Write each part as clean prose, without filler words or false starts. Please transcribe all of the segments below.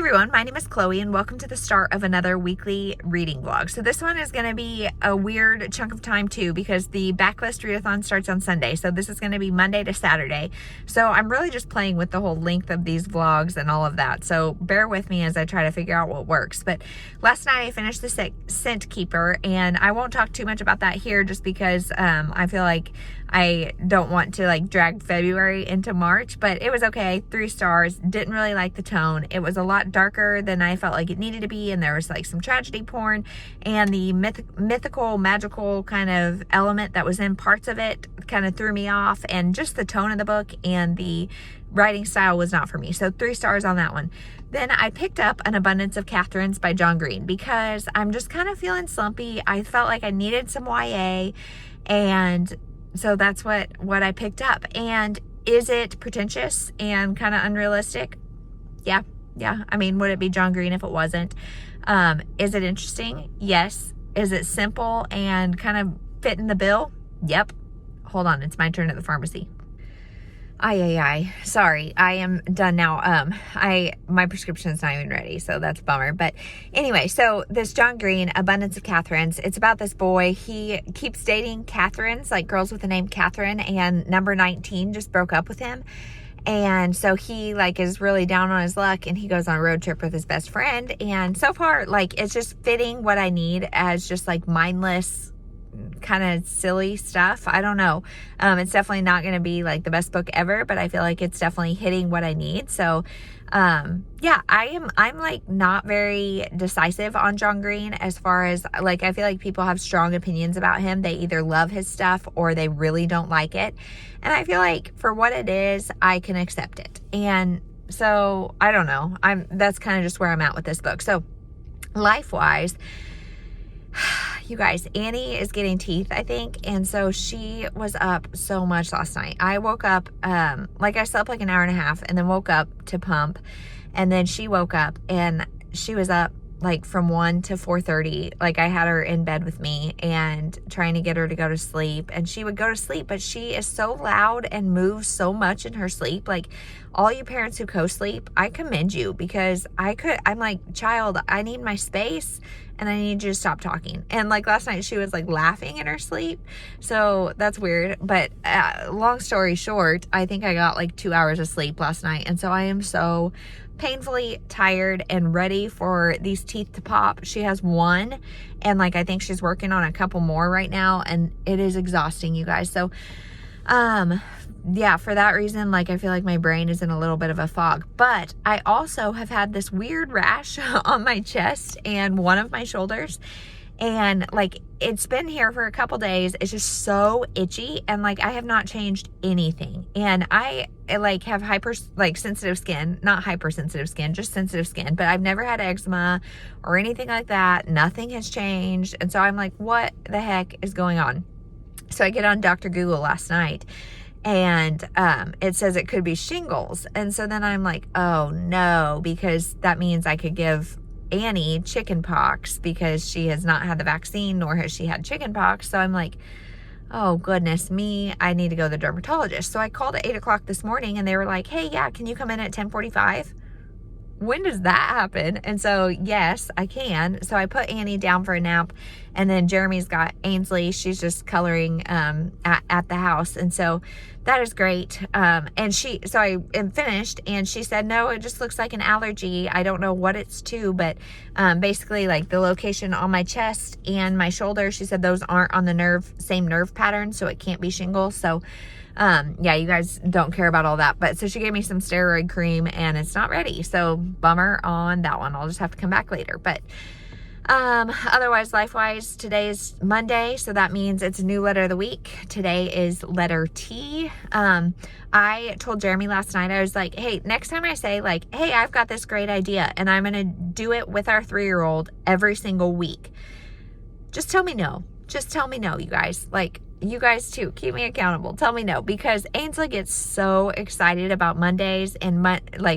everyone, my name is Chloe and welcome to the start of another weekly reading vlog. So this one is going to be a weird chunk of time too because the backlist readathon starts on Sunday. So this is going to be Monday to Saturday. So I'm really just playing with the whole length of these vlogs and all of that. So bear with me as I try to figure out what works. But last night I finished the Scent Keeper and I won't talk too much about that here just because I feel like I don't want to drag February into March, but it was okay. 3 stars. Didn't really like the tone. It was a lot darker than I felt like it needed to be, and there was some tragedy porn, and the mythical, magical kind of element that was in parts of it kind of threw me off, and just the tone of the book and the writing style was not for me. So 3 stars on that one. Then I picked up An Abundance of Catherines by John Green because I'm just kind of feeling slumpy. I felt like I needed some YA, and so that's what I picked up. And is it pretentious and kind of unrealistic? Yeah. I mean, would it be John Green if it wasn't? Is it interesting? Yes. Is it simple and kind of fitting the bill? Yep. Hold on. It's my turn at the pharmacy. Sorry, I am done now. My prescription's not even ready, so that's a bummer. But anyway, so this John Green, Abundance of Catherines, it's about this boy. He keeps dating Catherines, like girls with the name Catherine, and number 19 just broke up with him. And so he is really down on his luck, and he goes on a road trip with his best friend. And so far, it's just fitting what I need as just mindless, kind of silly stuff. I don't know. It's definitely not going to be the best book ever, but I feel like it's definitely hitting what I need. So, yeah, I'm not very decisive on John Green as far as I feel like people have strong opinions about him. They either love his stuff or they really don't like it. And I feel like for what it is, I can accept it. And so I don't know. That's kind of just where I'm at with this book. So life-wise, you guys, Annie is getting teeth, I think, and so she was up so much last night. I woke up, I slept an hour and a half and then woke up to pump, and then she woke up and she was up from 1 to 4:30. I had her in bed with me and trying to get her to go to sleep, and she would go to sleep, but she is so loud and moves so much in her sleep. All you parents who co-sleep, I commend you, because I'm like, child, I need my space and I need you to stop talking. And last night she was laughing in her sleep. So that's weird. But long story short, I think I got 2 hours of sleep last night. And so I am so painfully tired and ready for these teeth to pop. She has one, and I think she's working on a couple more right now, and it is exhausting, you guys. So yeah, for that reason, I feel like my brain is in a little bit of a fog. But I also have had this weird rash on my chest and one of my shoulders, and it's been here for a couple days. It's just so itchy, and I have not changed anything. And I have sensitive skin, not hypersensitive skin, just sensitive skin, but I've never had eczema or anything like that. Nothing has changed. And so I'm what the heck is going on? So I get on Dr. Google last night, and it says it could be shingles. And so then I'm oh no, because that means I could give Annie chicken pox, because she has not had the vaccine, nor has she had chicken pox. So I'm oh goodness me, I need to go to the dermatologist. So I called at 8 o'clock this morning, and they were hey, yeah, can you come in at 10:45? When does that happen? And so yes, I can. So I put Annie down for a nap, and then Jeremy's got Ainsley. She's just coloring at the house, and so that is great. And so I am finished, and she said, no, it just looks like an allergy. I don't know what it's to, but basically the location on my chest and my shoulder, she said those aren't on the same nerve pattern, so it can't be shingles. So yeah, you guys don't care about all that. But so she gave me some steroid cream, and it's not ready. So bummer on that one. I'll just have to come back later. But otherwise, life-wise, today is Monday, so that means it's a new letter of the week. Today is letter T. I told Jeremy last night, I was hey, next time I say hey, I've got this great idea and I'm gonna do it with our 3-year-old every single week, just tell me no. Just tell me no, you guys. You guys too, keep me accountable. Tell me no, because Ainsley gets so excited about Mondays, and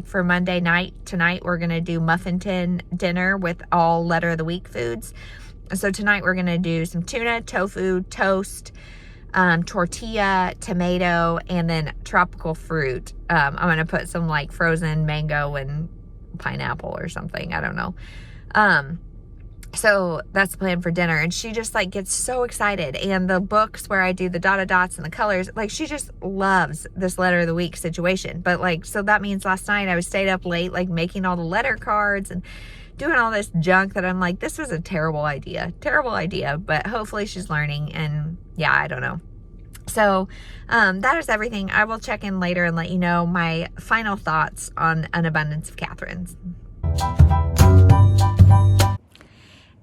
for Monday night tonight, we're gonna do muffin tin dinner with all letter of the week foods. So tonight we're gonna do some tuna, tofu, toast, tortilla, tomato, and then tropical fruit. I'm gonna put some frozen mango and pineapple or something. I don't know. So that's the plan for dinner. And she just like gets so excited. And the books where I do the dotted dots and the colors, like she just loves this letter of the week situation. But like, so that means last night I was stayed up late, like making all the letter cards and doing all this junk that I'm like, this was a terrible idea, but hopefully she's learning. And yeah, I don't know. So that is everything. I will check in later and let you know my final thoughts on An Abundance of Catherine's.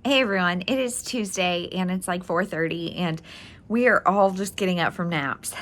Hey everyone, it is Tuesday and it's like 4:30 and we are all just getting up from naps.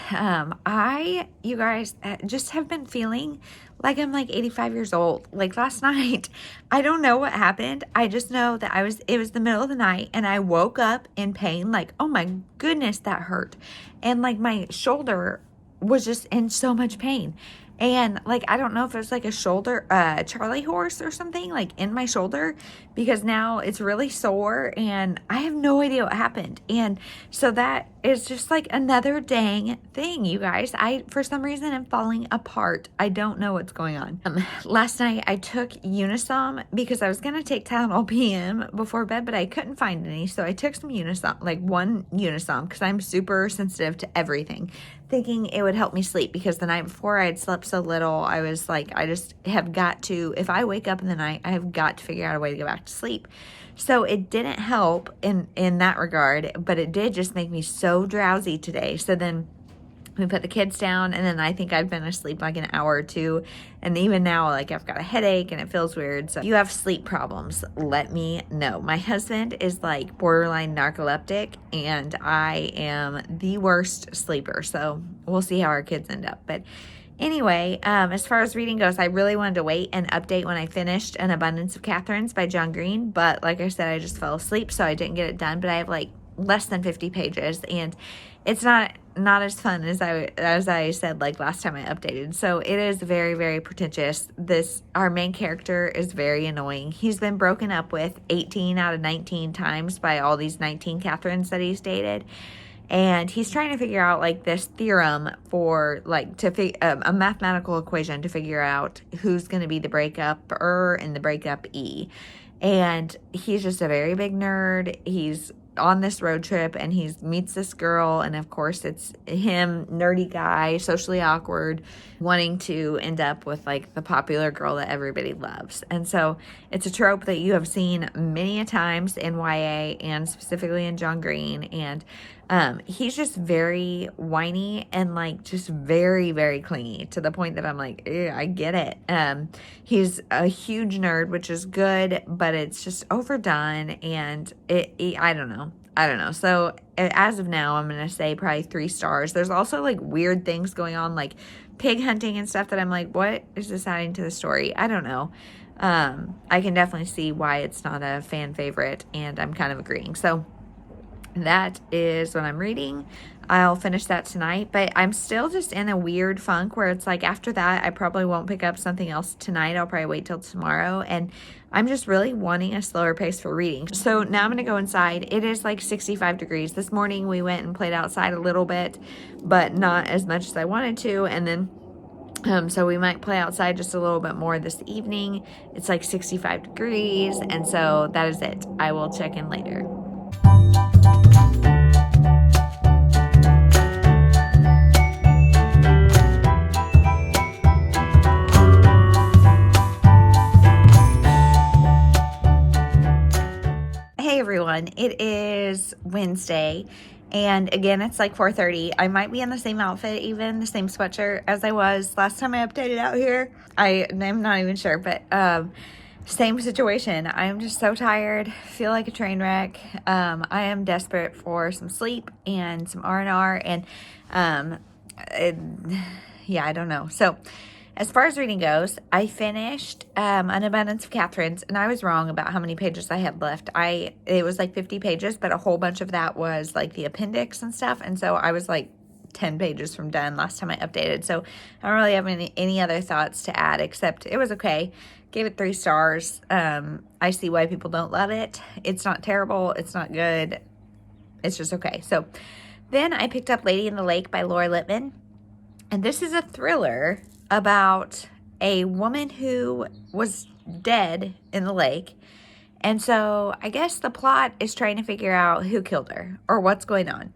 You guys just have been feeling like I'm like 85 years old. Like last night, I don't know what happened. I just know that it was the middle of the night and I woke up in pain. Like, oh my goodness, that hurt. And like my shoulder was just in so much pain. And like, I don't know if it was like a shoulder, Charlie horse or something like in my shoulder, because now it's really sore and I have no idea what happened. And so that is just like another dang thing, you guys. For some reason, I'm falling apart. I don't know what's going on. Last night I took Unisom because I was going to take Tylenol PM before bed, but I couldn't find any. So I took some Unisom, like one Unisom, because I'm super sensitive to everything, thinking it would help me sleep, because the night before I had slept so little. I was like, I just have got to, if I wake up in the night, I have got to figure out a way to go back to sleep. So it didn't help in that regard, but it did just make me so drowsy today. So then we put the kids down, and then I think I've been asleep like an hour or two. And even now, like I've got a headache and it feels weird. So if you have sleep problems, let me know. My husband is like borderline narcoleptic and I am the worst sleeper. So we'll see how our kids end up. But anyway, as far as reading goes, I really wanted to wait and update when I finished An Abundance of Catherine's by John Green. But like I said, I just fell asleep, so I didn't get it done. But I have like less than 50 pages and it's not as fun as I said like last time I updated. So it is very, very pretentious. Our main character is very annoying. He's been broken up with 18 out of 19 times by all these 19 Catherines that he's dated. And he's trying to figure out like this theorem for like a mathematical equation to figure out who's going to be the breakup-er and the breakup-e. And he's just a very big nerd. He's on this road trip and he meets this girl, and of course it's him, nerdy guy, socially awkward, wanting to end up with like the popular girl that everybody loves. And so it's a trope that you have seen many a times in YA and specifically in John Green. And he's just very whiny and like just very, very clingy, to the point that I'm like, I get it. He's a huge nerd, which is good, but it's just overdone, and I don't know. So as of now, I'm going to say probably 3 stars. There's also like weird things going on, like pig hunting and stuff, that I'm like, what is this adding to the story? I don't know. I can definitely see why it's not a fan favorite, and I'm kind of agreeing. So that is what I'm reading. I'll finish that tonight, but I'm still just in a weird funk where it's like after that, I probably won't pick up something else tonight. I'll probably wait till tomorrow, and I'm just really wanting a slower pace for reading. So now I'm going to go inside. It is like 65 degrees. This morning we went and played outside a little bit, but not as much as I wanted to. And then so we might play outside just a little bit more this evening. It's like 65 degrees. And so that is it. I will check in later. Hey everyone, it is Wednesday. And again, it's like 4:30. I might be in the same outfit, even the same sweatshirt as I was last time I updated out here. I'm not even sure, but same situation. I'm just so tired, feel like a train wreck. I am desperate for some sleep and some R&R, and yeah, I don't know. So as far as reading goes, I finished An Abundance of Catherine's, and I was wrong about how many pages I had left. It was like 50 pages, but a whole bunch of that was like the appendix and stuff, and so I was like 10 pages from done last time I updated. So I don't really have any other thoughts to add, except it was okay. Gave it 3 stars. I see why people don't love it. It's not terrible. It's not good. It's just okay. So then I picked up Lady in the Lake by Laura Lippman, and this is a thriller about a woman who was dead in the lake. And so I guess the plot is trying to figure out who killed her or what's going on.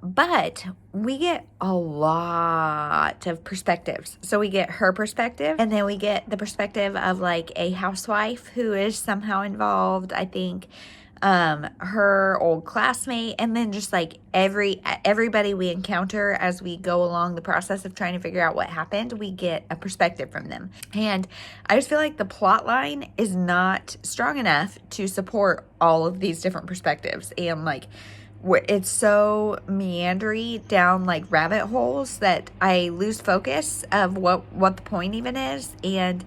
But we get a lot of perspectives. So we get her perspective, and then we get the perspective of like a housewife who is somehow involved, I think, her old classmate, and then just like everybody we encounter as we go along the process of trying to figure out what happened, we get a perspective from them. And I just feel like the plot line is not strong enough to support all of these different perspectives, and like it's so meandery down like rabbit holes that I lose focus of what the point even is. And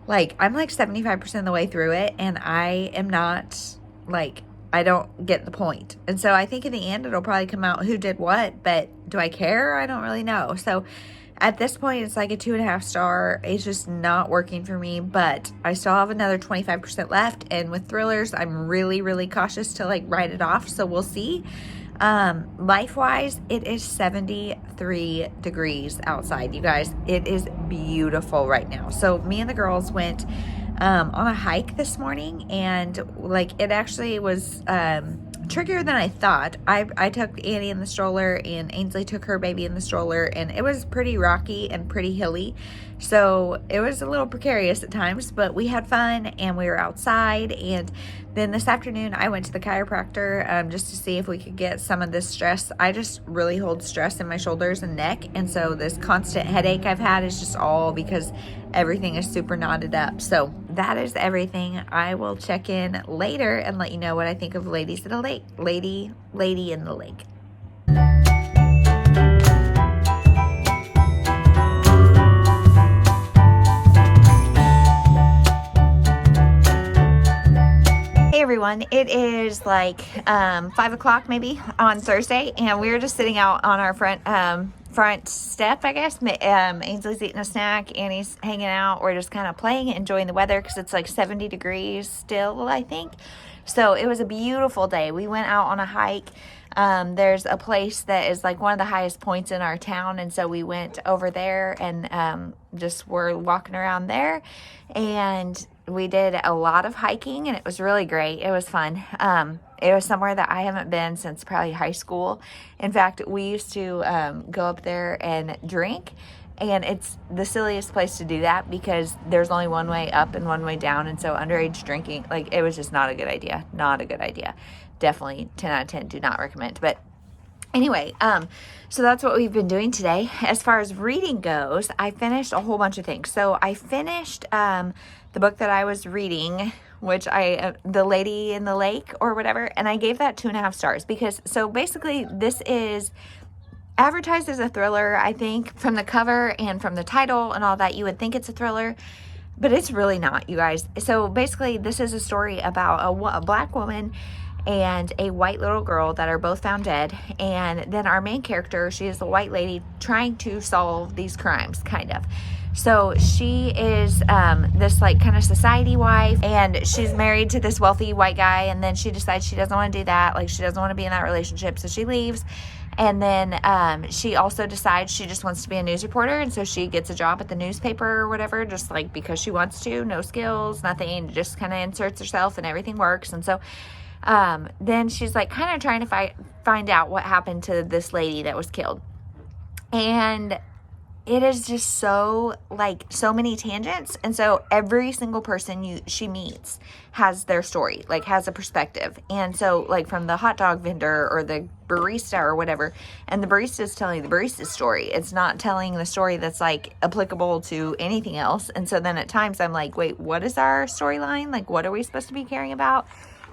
like I'm like 75% of the way through it, and I am not like, I don't get the point. And so I think in the end it'll probably come out who did what, but do I care? I don't really know. So at this point it's like a 2.5 star. It's just not working for me, but I still have another 25% left. And with thrillers, I'm really, really cautious to like write it off. So we'll see. Life-wise, it is 73 degrees outside, you guys. It is beautiful right now. So me and the girls went on a hike this morning, and like it actually was trickier than I thought. I took Annie in the stroller, and Ainsley took her baby in the stroller, and it was pretty rocky and pretty hilly. So it was a little precarious at times, but we had fun and we were outside. And then this afternoon I went to the chiropractor just to see if we could get some of this stress. I just really hold stress in my shoulders and neck. And so this constant headache I've had is just all because everything is super knotted up. So that is everything. I will check in later and let you know what I think of Ladies in the Lake. Lady in the Lake. Hey everyone, it is like 5 o'clock maybe on Thursday, and we're just sitting out on our front step, I guess. Ainsley's eating a snack, Annie's hanging out. We're just kind of playing, enjoying the weather because it's like 70 degrees still, I think. So it was a beautiful day. We went out on a hike. There's a place that is like one of the highest points in our town, and so we went over there and just were walking around there, and we did a lot of hiking, and it was really great. It was fun. It was somewhere that I haven't been since probably high school. In fact, we used to go up there and drink, and it's the silliest place to do that because there's only one way up and one way down, and so underage drinking, like, it was just not a good idea. Not a good idea. Definitely 10 out of 10, do not recommend. But anyway, so that's what we've been doing today. As far as reading goes, I finished a whole bunch of things. So I finished the book that I was reading, which The Lady in the Lake or whatever, and I gave that 2.5 stars because, so basically this is advertised as a thriller. I think from the cover and from the title and all that, you would think it's a thriller, but it's really not, you guys. So basically this is a story about a black woman and a white little girl that are both found dead. And then our main character, she is the white lady trying to solve these crimes, kind of. So she is this like kind of society wife, and she's married to this wealthy white guy, and then she decides she doesn't want to do that. Like, she doesn't want to be in that relationship, so she leaves. And then she also decides she just wants to be a news reporter, and so she gets a job at the newspaper or whatever, just like because she wants to. No skills, nothing, just kind of inserts herself and everything works. And so then she's like kind of trying to find out what happened to this lady that was killed. And it is just so, like, so many tangents. And so every single person she meets has their story, like, has a perspective. And so, like, from the hot dog vendor or the barista or whatever, and the barista is telling the barista's story. It's not telling the story that's, like, applicable to anything else. And so then at times I'm like, wait, what is our storyline? Like, what are we supposed to be caring about?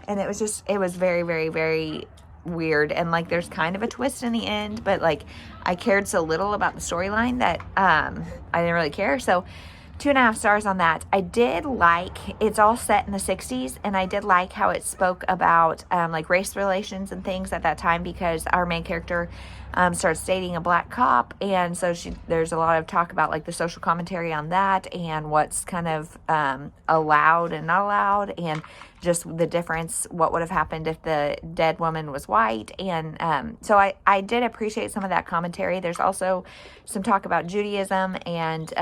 And it was very, very, very weird. And, like, there's kind of a twist in the end, but, like, I cared so little about the storyline that I didn't really care. So 2.5 stars on that. I did like, it's all set in the 60s, and I did like how it spoke about like race relations and things at that time, because our main character starts dating a black cop, and so there's a lot of talk about like the social commentary on that and what's kind of allowed and not allowed, and just the difference, what would have happened if the dead woman was white. And so I did appreciate some of that commentary. There's also some talk about Judaism and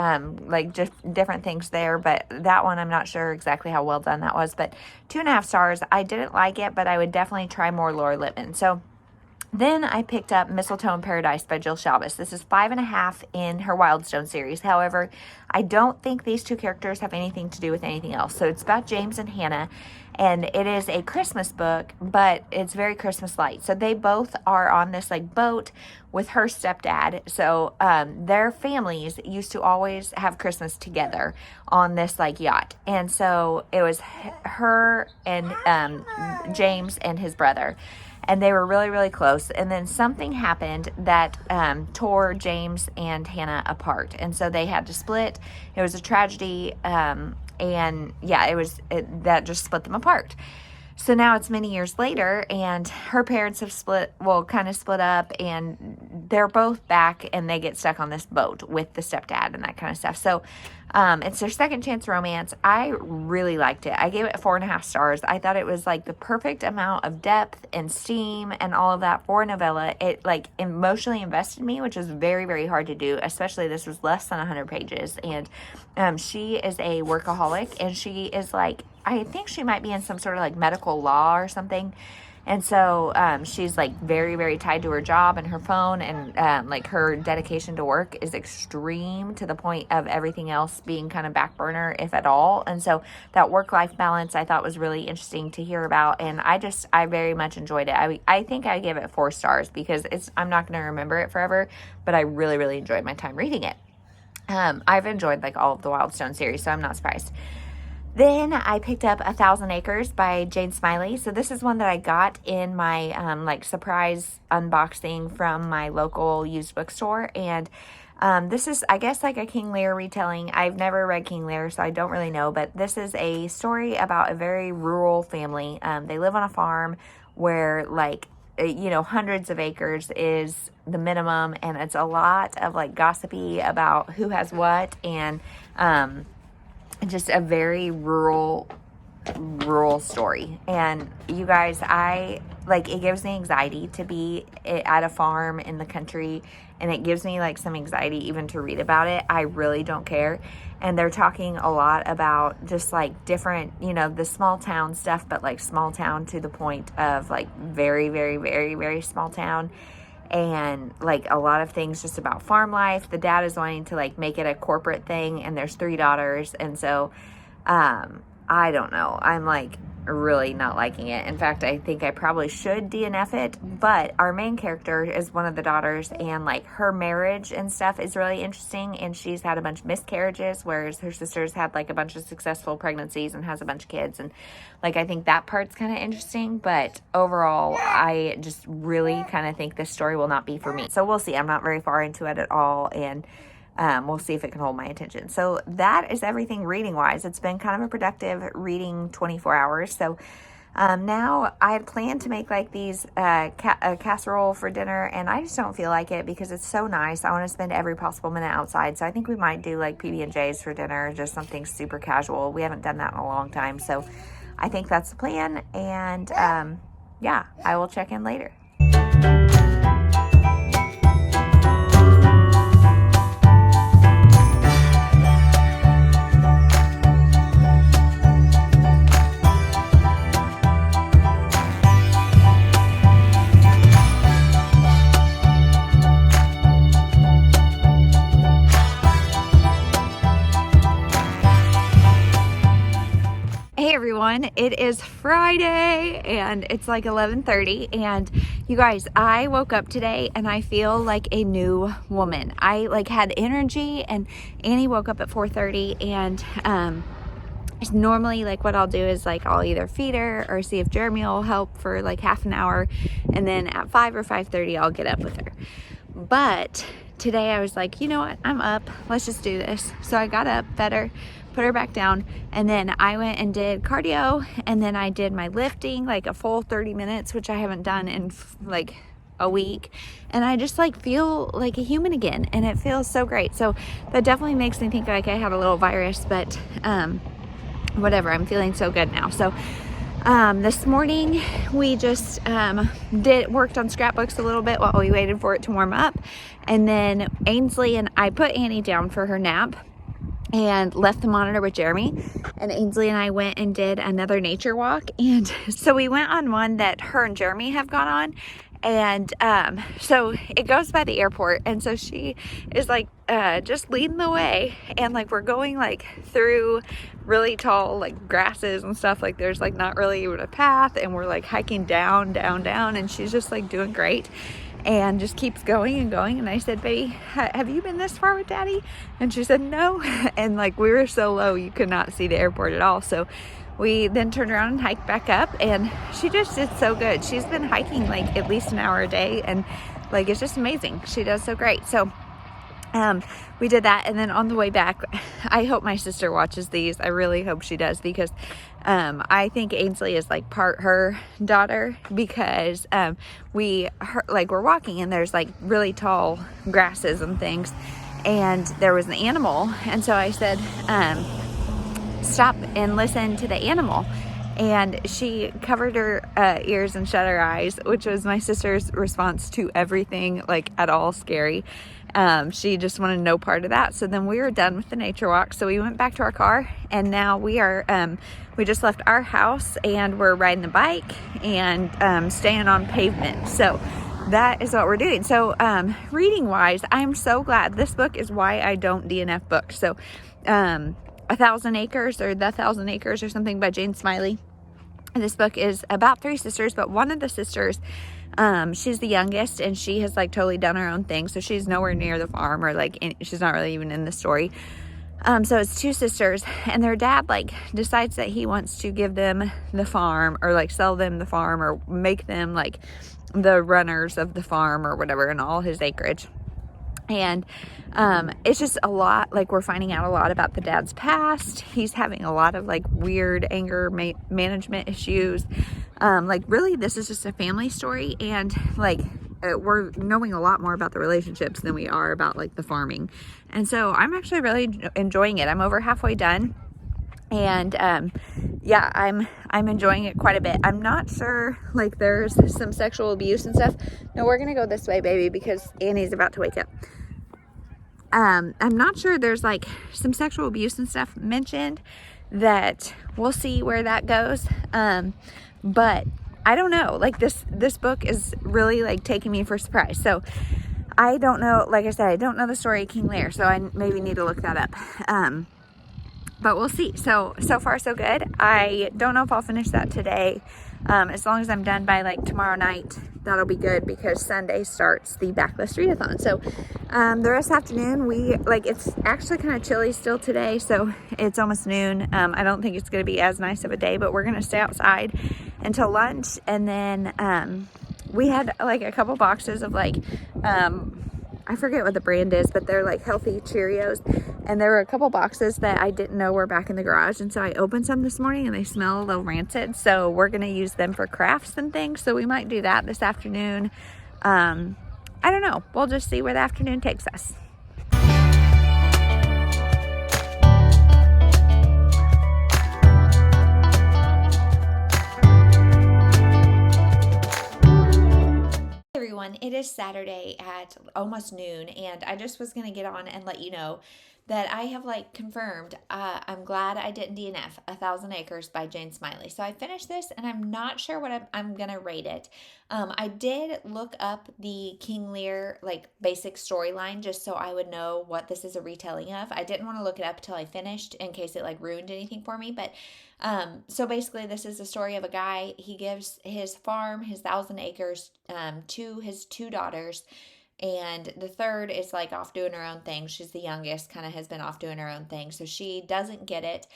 like just different things there, but that one I'm not sure exactly how well done that was. But 2.5 stars. I didn't like it, but I would definitely try more Laura Lippman. So then I picked up Mistletoe in Paradise by Jill Shalvis. This is 5.5 in her Wildstone series. However, I don't think these two characters have anything to do with anything else. So it's about James and Hannah, and it is a Christmas book, but it's very Christmas light. So they both are on this like boat with her stepdad. So their families used to always have Christmas together on this like yacht. And so it was her and James and his brother. And they were really, really close. And then something happened that tore James and Hannah apart. And so they had to split. It was a tragedy. And yeah, that just split them apart. So now it's many years later, and her parents have kind of split up, and they're both back, and they get stuck on this boat with the stepdad and that kind of stuff. So it's their second chance romance. I really liked it. I gave it 4.5 stars. I thought it was like the perfect amount of depth and steam and all of that for a novella. It like emotionally invested me, which is very, very hard to do, especially this was less than 100 pages. And she is a workaholic, and she is like, I think she might be in some sort of like medical law or something. And so she's like very, very tied to her job and her phone, and like her dedication to work is extreme to the point of everything else being kind of back burner, if at all. And so that work-life balance I thought was really interesting to hear about, and I very much enjoyed it. I think I give it 4 stars because I'm not going to remember it forever, but I really, really enjoyed my time reading it. I've enjoyed like all of the Wildstone series, so I'm not surprised. Then I picked up 1,000 Acres by Jane Smiley. So this is one that I got in my like surprise unboxing from my local used bookstore. And this is, I guess, like a King Lear retelling. I've never read King Lear, so I don't really know. But this is a story about a very rural family. They live on a farm where like, hundreds of acres is the minimum. And it's a lot of like gossipy about who has what, and just a very rural story. And you guys, it gives me anxiety to be at a farm in the country, and it gives me like some anxiety even to read about it. I really don't care. And they're talking a lot about just like different, the small town stuff, but like small town to the point of like very, very, very, very small town. And like a lot of things just about farm life. The dad is wanting to like make it a corporate thing, and there's 3 daughters. And so, I don't know. I'm like really not liking it. In fact, I think I probably should DNF it, but our main character is one of the daughters, and like her marriage and stuff is really interesting. And she's had a bunch of miscarriages, whereas her sister's had like a bunch of successful pregnancies and has a bunch of kids. And like, I think that part's kind of interesting, but overall, I just really kind of think this story will not be for me. So we'll see. I'm not very far into it at all, and we'll see if it can hold my attention. So that is everything reading wise. It's been kind of a productive reading 24 hours. So now I had planned to make like these a casserole for dinner, and I just don't feel like it because it's so nice. I want to spend every possible minute outside. So I think we might do like PB&J's for dinner, just something super casual. We haven't done that in a long time. So I think that's the plan. And yeah, I will check in later. Hey everyone, it is Friday and it's like 11:30, and you guys, I woke up today and I feel like a new woman. I like had energy, and Annie woke up at 4:30, and normally like what I'll do is like I'll either feed her or see if Jeremy will help for like half an hour, and then at 5 or 5:30 I'll get up with her. But today I was like, you know what, I'm up, let's just do this. So I got up, fed her, put her back down, and then I went and did cardio, and then I did my lifting, like a full 30 minutes, which I haven't done in like a week, and I just like feel like a human again, and it feels so great. So that definitely makes me think like I had a little virus, but whatever, I'm feeling so good now. So this morning we just worked on scrapbooks a little bit while we waited for it to warm up, and then Ainsley and I put Annie down for her nap and left the monitor with Jeremy, and Ainsley and I went and did another nature walk. And so we went on one that her and Jeremy have gone on, and so it goes by the airport, and so she is like just leading the way, and like we're going like through really tall like grasses and stuff, like there's like not really even a path, and we're like hiking down, and she's just like doing great and just keeps going and going. And I said, baby, have you been this far with daddy? And she said no. And like we were so low you could not see the airport at all. So we then turned around and hiked back up, and she just did so good. She's been hiking like at least an hour a day, and like it's just amazing. She does so great. So we did that, and then on the way back, I hope my sister watches these. I really hope she does, because I think Ainsley is like part her daughter, because we're walking and there's like really tall grasses and things, and there was an animal, and so I said stop and listen to the animal. And she covered her ears and shut her eyes, which was my sister's response to everything like at all scary. She just wanted no part of that. So then we were done with the nature walk. So we went back to our car, and now we are, we just left our house and we're riding the bike and staying on pavement. So that is what we're doing. So reading wise, I'm so glad. This book is why I don't DNF books. So 1,000 Acres, or The 1,000 Acres or something, by Jane Smiley. And this book is about 3 sisters, but one of the sisters, she's the youngest, and she has like totally done her own thing. So she's nowhere near the farm, or like she's not really even in the story. So it's 2 sisters, and their dad like decides that he wants to give them the farm, or like sell them the farm, or make them like the runners of the farm or whatever, and all his acreage. And it's just a lot, like we're finding out a lot about the dad's past. He's having a lot of like weird anger management issues. Like really this is just a family story, and like we're knowing a lot more about the relationships than we are about like the farming. And so I'm actually really enjoying it. I'm over halfway done, and yeah, I'm enjoying it quite a bit. I'm not sure, like there's some sexual abuse and stuff. No, we're gonna go this way, baby, because Annie's about to wake up. I'm not sure, there's like some sexual abuse and stuff mentioned, that we'll see where that goes. But I don't know, like this book is really like taking me for surprise. So I don't know, like I said, I don't know the story of King Lear, so I maybe need to look that up. But we'll see. So far so good. I don't know if I'll finish that today. As long as I'm done by like tomorrow night, that'll be good, because Sunday starts the Backlist Readathon. So the rest of the afternoon, it's actually kind of chilly still today, so it's almost noon. I don't think it's going to be as nice of a day, but we're going to stay outside until lunch. And then we had like a couple boxes of like I forget what the brand is, but they're like healthy Cheerios, and there were a couple boxes that I didn't know were back in the garage, and so I opened some this morning and they smell a little rancid, so we're gonna use them for crafts and things. So we might do that this afternoon. I don't know, we'll just see where the afternoon takes us. Everyone, it is Saturday at almost noon, and I just was going to get on and let you know that I have like confirmed, I'm glad I didn't DNF 1,000 Acres by Jane Smiley. So I finished this, and I'm not sure what I'm going to rate it. I did look up the King Lear like basic storyline just so I would know what this is a retelling of. I didn't want to look it up until I finished in case it like ruined anything for me, but so basically this is the story of a guy. He gives his farm, his 1,000 acres, to his 2 daughters, and the third is like off doing her own thing. She's the youngest, kind of has been off doing her own thing, so she doesn't get it.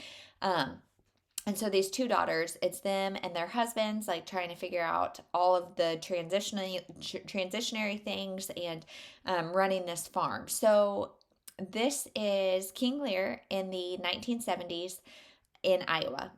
And so these 2 daughters, it's them and their husbands like trying to figure out all of the transitionary things and running this farm. So this is King Lear in the 1970s in Iowa.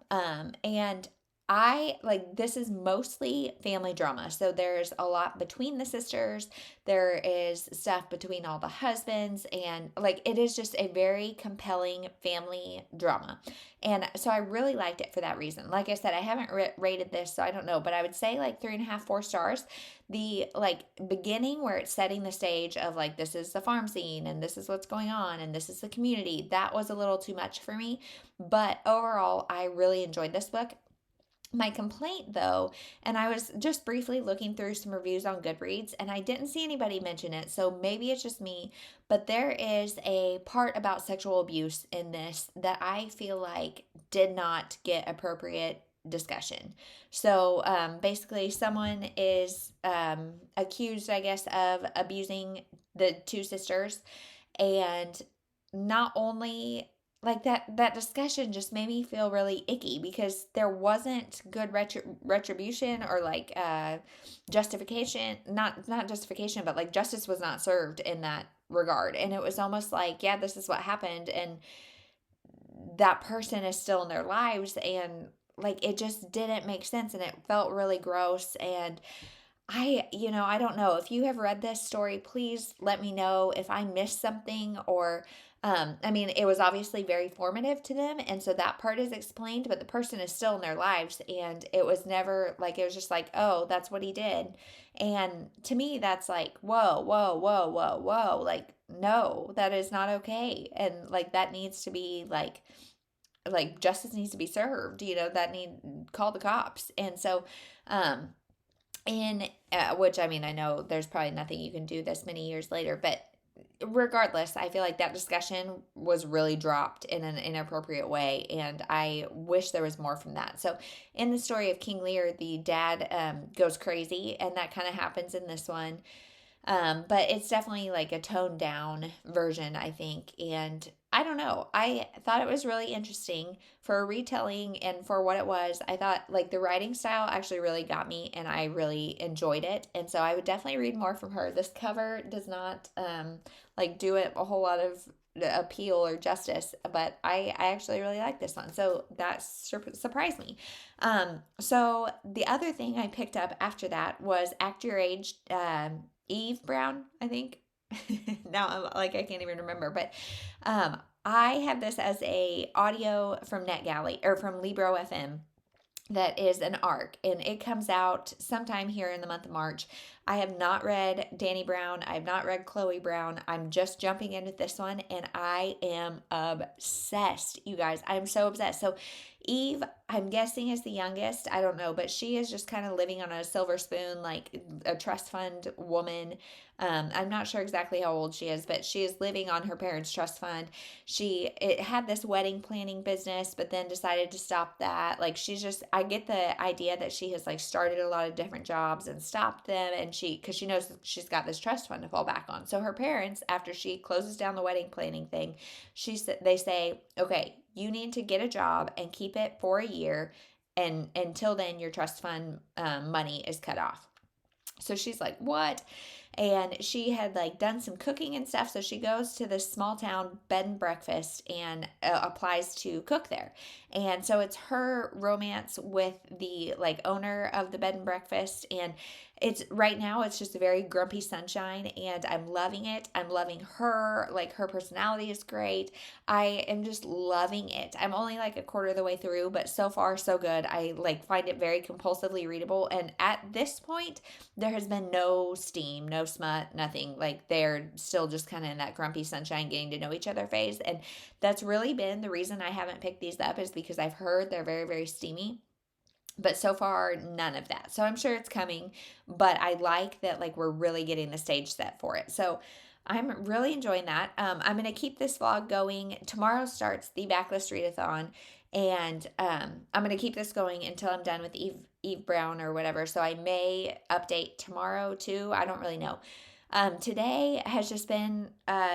And this is mostly family drama. So there's a lot between the sisters. There is stuff between all the husbands, and like it is just a very compelling family drama. And so I really liked it for that reason. Like I said, I haven't rated this, so I don't know, but I would say like 3.5, 4 stars. The like beginning where it's setting the stage of like this is the farm scene and this is what's going on and this is the community, that was a little too much for me. But overall, I really enjoyed this book. My complaint, though, and I was just briefly looking through some reviews on Goodreads, and I didn't see anybody mention it, so maybe it's just me, but there is a part about sexual abuse in this that I feel like did not get appropriate discussion. So basically, someone is accused, I guess, of abusing the two sisters, and not only like that discussion just made me feel really icky because there wasn't good retribution or like justification, not justification, but like justice was not served in that regard. And it was almost like, yeah, this is what happened, and that person is still in their lives, and like it just didn't make sense, and it felt really gross. And I don't know. If you have read this story, please let me know if I missed something, or, I mean, it was obviously very formative to them. And so that part is explained, but the person is still in their lives. And it was never like, it was just like, oh, that's what he did. And to me, that's like, whoa, whoa, whoa, whoa, whoa. Like, no, that is not okay. And like, that needs to be like justice needs to be served, call the cops. And so, in which, I mean, I know there's probably nothing you can do this many years later, but regardless, I feel like that discussion was really dropped in an inappropriate way, and I wish there was more from that. So in the story of King Lear, the dad goes crazy, and that kind of happens in this one. But it's definitely like a toned down version, I think. And I don't know. I thought it was really interesting for a retelling, and for what it was. I thought like the writing style actually really got me, and I really enjoyed it. And so I would definitely read more from her. This cover does not like do it a whole lot of appeal or justice, but I actually really like this one. So that surprised me. So the other thing I picked up after that was Act Your Age, Eve Brown, I think. Now I'm like, I can't even remember, but I have this as a audio from NetGalley or from Libro FM that is an arc, and it comes out sometime here in the month of March. I have not read Danny Brown. I have not read Chloe Brown. I'm just jumping into this one, and I am obsessed, you guys. I'm so obsessed. So Eve, I'm guessing, is the youngest. I don't know, but she is just kind of living on a silver spoon, like a trust fund woman. I'm not sure exactly how old she is, but she is living on her parents' trust fund. It had this wedding planning business, but then decided to stop that. Like I get the idea that she has like started a lot of different jobs and stopped them, and because she knows she's got this trust fund to fall back on. So her parents, after she closes down the wedding planning thing, they say, okay, you need to get a job and keep it for a year, and until then your trust fund money is cut off. So she's like, what? And she had like done some cooking and stuff. So she goes to this small town bed and breakfast and applies to cook there. And so it's her romance with the like owner of the bed and breakfast. And it's right now, it's just a very grumpy sunshine, and I'm loving it. I'm loving her. Like her personality is great. I am just loving it. I'm only like a quarter of the way through, but so far so good. I like find it very compulsively readable. And at this point, there has been no steam, no smut, nothing. Like they're still just kind of in that grumpy sunshine, getting to know each other phase. And that's really been the reason I haven't picked these up, is because I've heard they're very, very steamy. But so far, none of that. So I'm sure it's coming, but I like that like we're really getting the stage set for it. So I'm really enjoying that. I'm going to keep this vlog going. Tomorrow starts the Backlist Readathon, and I'm going to keep this going until I'm done with Eve Brown or whatever. So I may update tomorrow too. I don't really know. Today has just been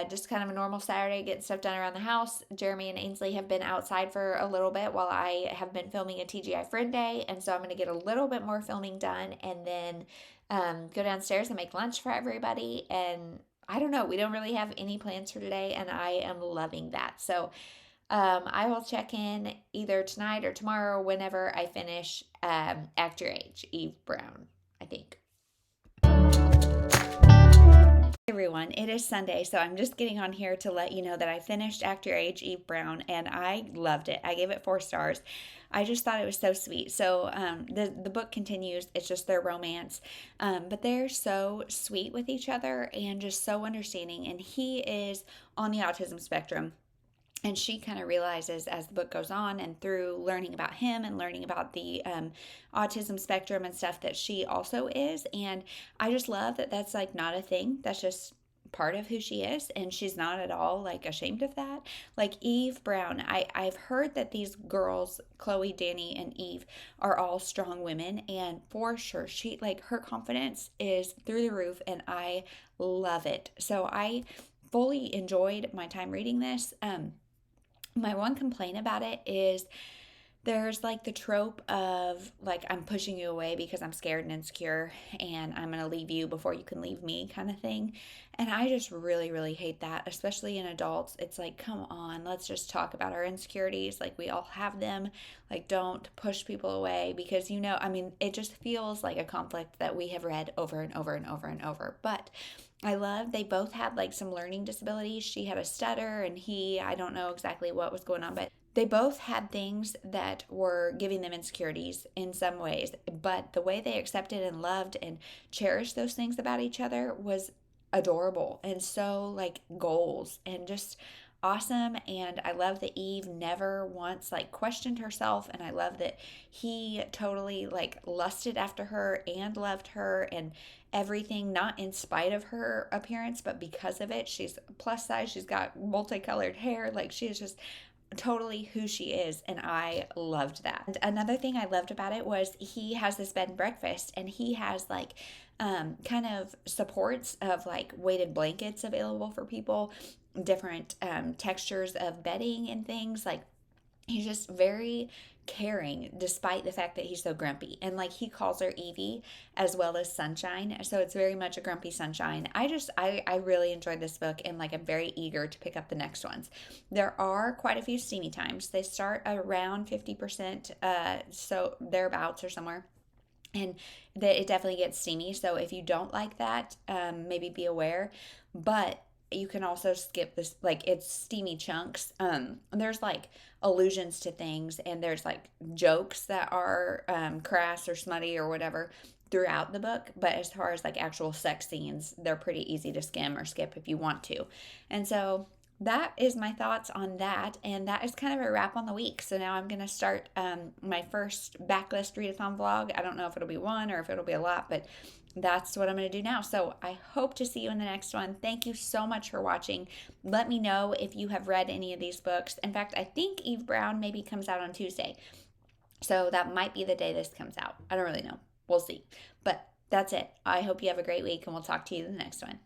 just kind of a normal Saturday, getting stuff done around the house. Jeremy and Ainsley have been outside for a little bit while I have been filming a TGI Friend Day, and so I'm going to get a little bit more filming done, and then go downstairs and make lunch for everybody. And I don't know, we don't really have any plans for today, and I am loving that. So I will check in either tonight or tomorrow whenever I finish Act Your Age, Eve Brown, I think. Everyone, it is Sunday, so I'm just getting on here to let you know that I finished Act Your Age, Eve Brown, and I loved it. I gave it 4 stars. I just thought it was so sweet. So the book continues. It's just their romance, but they're so sweet with each other and just so understanding. And he is on the autism spectrum. And she kind of realizes as the book goes on and through learning about him and learning about the autism spectrum and stuff that she also is. And I just love that that's like not a thing. That's just part of who she is, and she's not at all like ashamed of that. Like Eve Brown, I've heard that these girls, Chloe, Danny, and Eve, are all strong women, and for sure she, like, her confidence is through the roof, and I love it. So I fully enjoyed my time reading this. My one complaint about it is there's like the trope of like, I'm pushing you away because I'm scared and insecure and I'm going to leave you before you can leave me kind of thing. And I just really, really hate that, especially in adults. It's like, come on, let's just talk about our insecurities. Like, we all have them. Like, don't push people away because, I mean, it just feels like a conflict that we have read over and over and over and over. But I love they both had like some learning disabilities. She had a stutter and I don't know exactly what was going on, but they both had things that were giving them insecurities in some ways, but the way they accepted and loved and cherished those things about each other was adorable and so like goals and just awesome. And I love that Eve never once like questioned herself, and I love that he totally like lusted after her and loved her and everything, not in spite of her appearance but because of it. She's plus size, she's got multicolored hair, like she is just totally who she is, and I loved that. And another thing I loved about it was he has this bed and breakfast, and he has like kind of supports of like weighted blankets available for people, different textures of bedding and things. Like, he's just very caring despite the fact that he's so grumpy, and like he calls her Evie as well as Sunshine, so it's very much a grumpy sunshine. I really enjoyed this book, and like I'm very eager to pick up the next ones. There are quite a few steamy times. They start around 50%, so thereabouts or somewhere, and it definitely gets steamy. So if you don't like that, maybe be aware. But you can also skip this, like, it's steamy chunks. There's like allusions to things, and there's like jokes that are crass or smutty or whatever throughout the book. But as far as like actual sex scenes, they're pretty easy to skim or skip if you want to. And so that is my thoughts on that, and that is kind of a wrap on the week. So now I'm going to start my first backlist readathon vlog. I don't know if it'll be one or if it'll be a lot, but that's what I'm going to do now. So I hope to see you in the next one. Thank you so much for watching. Let me know if you have read any of these books. In fact, I think Eve Brown maybe comes out on Tuesday, so that might be the day this comes out. I don't really know. We'll see. But that's it. I hope you have a great week, and we'll talk to you in the next one.